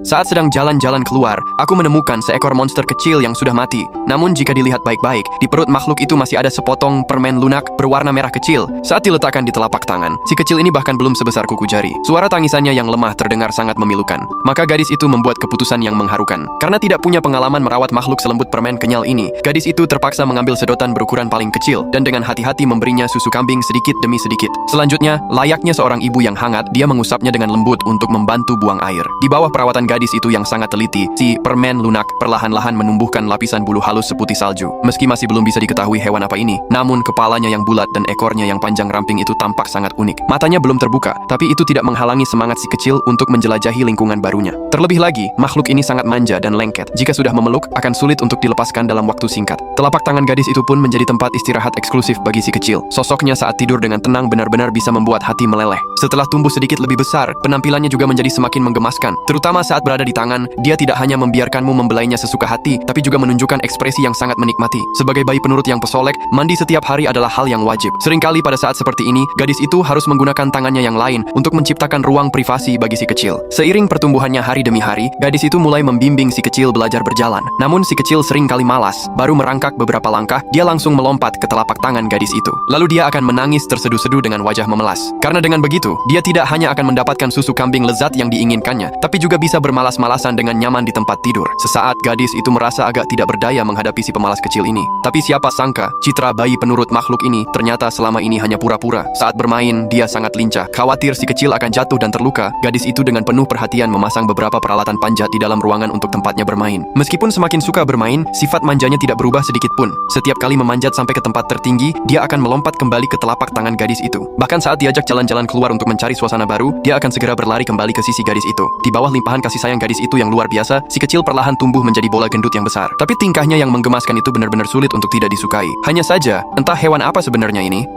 Saat sedang jalan-jalan keluar, aku menemukan seekor monster kecil yang sudah mati. Namun jika dilihat baik-baik, di perut makhluk itu masih ada sepotong permen lunak berwarna merah kecil. Saat diletakkan di telapak tangan, si kecil ini bahkan belum sebesar kuku jari. Suara tangisannya yang lemah terdengar sangat memilukan. Maka gadis itu membuat keputusan yang mengharukan. Karena tidak punya pengalaman merawat makhluk selembut permen kenyal ini, gadis itu terpaksa mengambil sedotan berukuran paling kecil dan dengan hati-hati memberinya susu kambing sedikit demi sedikit. Selanjutnya, layaknya seorang ibu yang hangat, dia mengusapnya dengan lembut untuk membantu buang air. Di bawah perawatan gadis itu yang sangat teliti, si permen lunak perlahan-lahan menumbuhkan lapisan bulu halus seputih salju. Meski masih belum bisa diketahui hewan apa ini, namun kepalanya yang bulat dan ekornya yang panjang ramping itu tampak sangat unik. Matanya belum terbuka, tapi itu tidak menghalangi semangat si kecil untuk menjelajahi lingkungan barunya. Terlebih lagi, makhluk ini sangat manja dan lengket. Jika sudah memeluk, akan sulit untuk dilepaskan dalam waktu singkat. Telapak tangan gadis itu pun menjadi tempat istirahat eksklusif bagi si kecil. Sosoknya saat tidur dengan tenang benar-benar bisa membuat hati meleleh. Setelah tumbuh sedikit lebih besar, penampilannya juga menjadi semakin menggemaskan. Terutama saat berada di tangan, dia tidak hanya membiarkanmu membelainya sesuka hati, tapi juga menunjukkan ekspresi yang sangat menikmati. Sebagai bayi penurut yang pesolek, mandi setiap hari adalah hal yang wajib. Seringkali pada saat seperti ini, gadis itu harus menggunakan tangannya yang lain untuk menciptakan ruang privasi bagi si kecil. Seiring pertumbuhannya hari demi hari, gadis itu mulai membimbing si kecil belajar berjalan. Namun si kecil seringkali malas, baru merangkak beberapa langkah, dia langsung melompat ke telapak tangan gadis itu. Lalu dia akan menangis terseduh-seduh dengan wajah memelas. Karena dengan begitu, dia tidak hanya akan mendapatkan susu kambing lezat yang diinginkannya, tapi juga bisa bermalas-malasan dengan nyaman di tempat tidur. Sesaat gadis itu merasa agak tidak berdaya menghadapi si pemalas kecil ini. Tapi siapa sangka, citra bayi penurut makhluk ini ternyata selama ini hanya pura-pura. Saat bermain, dia sangat lincah. Khawatir si kecil akan jatuh dan terluka, gadis itu dengan penuh perhatian memasang beberapa peralatan panjat di dalam ruangan untuk tempatnya bermain. Meskipun semakin suka bermain, sifat manjanya tidak berubah sedikit pun. Setiap kali memanjat sampai ke tempat tertinggi, dia akan melompat kembali ke telapak tangan gadis itu. Bahkan saat diajak jalan-jalan keluar untuk mencari suasana baru, dia akan segera berlari kembali ke sisi gadis itu. Di bawah limpahan kasih sayang gadis itu yang luar biasa, si kecil perlahan tumbuh menjadi bola gendut yang besar. Tapi tingkahnya yang menggemaskan itu benar-benar sulit untuk tidak disukai. Hanya saja, entah hewan apa sebenarnya ini,